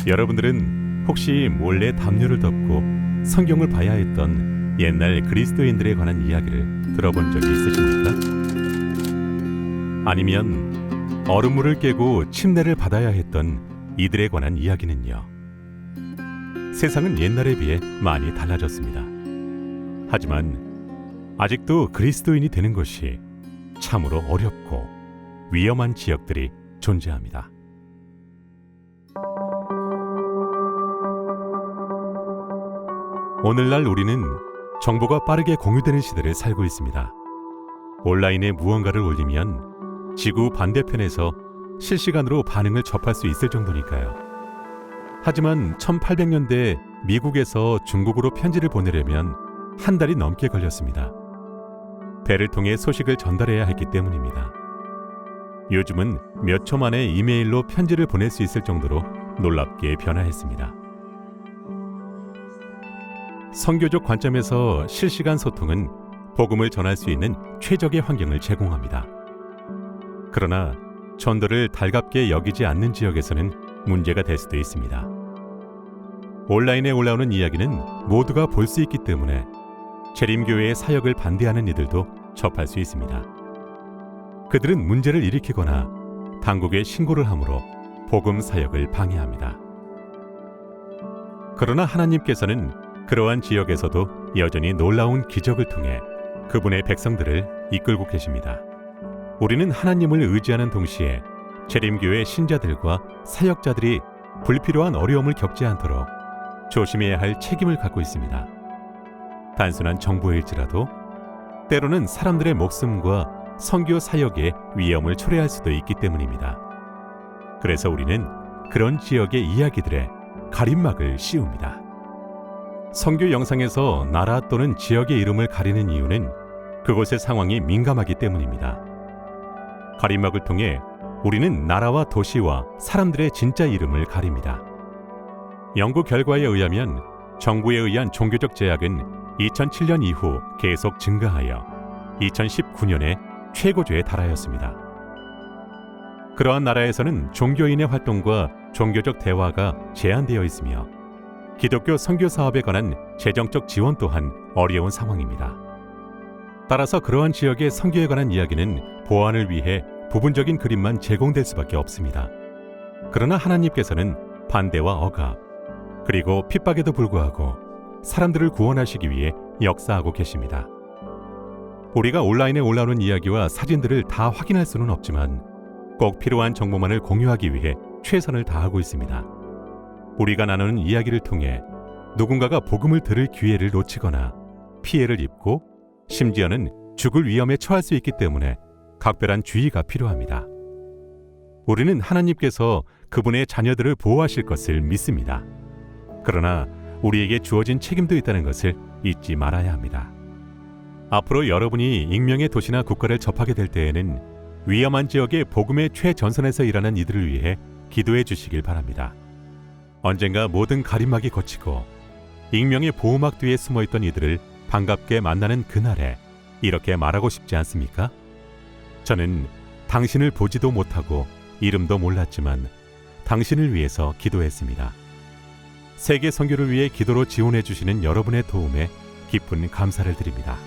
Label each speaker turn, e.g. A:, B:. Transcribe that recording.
A: 여러분들은 혹시 몰래 담요를 덮고 성경을 봐야 했던 옛날 그리스도인들에 관한 이야기를 들어본 적이 있으십니까? 아니면 얼음물을 깨고 침례를 받아야 했던 이들에 관한 이야기는요? 세상은 옛날에 비해 많이 달라졌습니다. 하지만 아직도 그리스도인이 되는 것이 참으로 어렵고 위험한 지역들이 존재합니다. 오늘날 우리는 정보가 빠르게 공유되는 시대를 살고 있습니다. 온라인에 무언가를 올리면 지구 반대편에서 실시간으로 반응을 접할 수 있을 정도니까요. 하지만 1800년대 미국에서 중국으로 편지를 보내려면 한 달이 넘게 걸렸습니다. 배를 통해 소식을 전달해야 했기 때문입니다. 요즘은 몇 초 만에 이메일로 편지를 보낼 수 있을 정도로 놀랍게 변화했습니다. 선교적 관점에서 실시간 소통은 복음을 전할 수 있는 최적의 환경을 제공합니다. 그러나 전도를 달갑게 여기지 않는 지역에서는 문제가 될 수도 있습니다. 온라인에 올라오는 이야기는 모두가 볼 수 있기 때문에 재림교회의 사역을 반대하는 이들도 접할 수 있습니다. 그들은 문제를 일으키거나 당국에 신고를 함으로 복음 사역을 방해합니다. 그러나 하나님께서는 그러한 지역에서도 여전히 놀라운 기적을 통해 그분의 백성들을 이끌고 계십니다. 우리는 하나님을 의지하는 동시에 재림교회 신자들과 사역자들이 불필요한 어려움을 겪지 않도록 조심해야 할 책임을 갖고 있습니다. 단순한 정보일지라도 때로는 사람들의 목숨과 선교 사역의 위험을 초래할 수도 있기 때문입니다. 그래서 우리는 그런 지역의 이야기들에 가림막을 씌웁니다. 선교 영상에서 나라 또는 지역의 이름을 가리는 이유는 그곳의 상황이 민감하기 때문입니다. 가림막을 통해 우리는 나라와 도시와 사람들의 진짜 이름을 가립니다. 연구 결과에 의하면 정부에 의한 종교적 제약은 2007년 이후 계속 증가하여 2019년에 최고조에 달하였습니다. 그러한 나라에서는 종교인의 활동과 종교적 대화가 제한되어 있으며 기독교 선교 사업에 관한 재정적 지원 또한 어려운 상황입니다. 따라서 그러한 지역의 선교에 관한 이야기는 보완을 위해 부분적인 그림만 제공될 수밖에 없습니다. 그러나 하나님께서는 반대와 억압, 그리고 핍박에도 불구하고 사람들을 구원하시기 위해 역사하고 계십니다. 우리가 온라인에 올라오는 이야기와 사진들을 다 확인할 수는 없지만 꼭 필요한 정보만을 공유하기 위해 최선을 다하고 있습니다. 우리가 나누는 이야기를 통해 누군가가 복음을 들을 기회를 놓치거나 피해를 입고 심지어는 죽을 위험에 처할 수 있기 때문에 각별한 주의가 필요합니다. 우리는 하나님께서 그분의 자녀들을 보호하실 것을 믿습니다. 그러나 우리에게 주어진 책임도 있다는 것을 잊지 말아야 합니다. 앞으로 여러분이 익명의 도시나 국가를 접하게 될 때에는 위험한 지역의 복음의 최전선에서 일하는 이들을 위해 기도해 주시길 바랍니다. 언젠가 모든 가림막이 거치고 익명의 보호막 뒤에 숨어있던 이들을 반갑게 만나는 그날에 이렇게 말하고 싶지 않습니까? 저는 당신을 보지도 못하고 이름도 몰랐지만 당신을 위해서 기도했습니다. 세계 선교를 위해 기도로 지원해 주시는 여러분의 도움에 깊은 감사를 드립니다.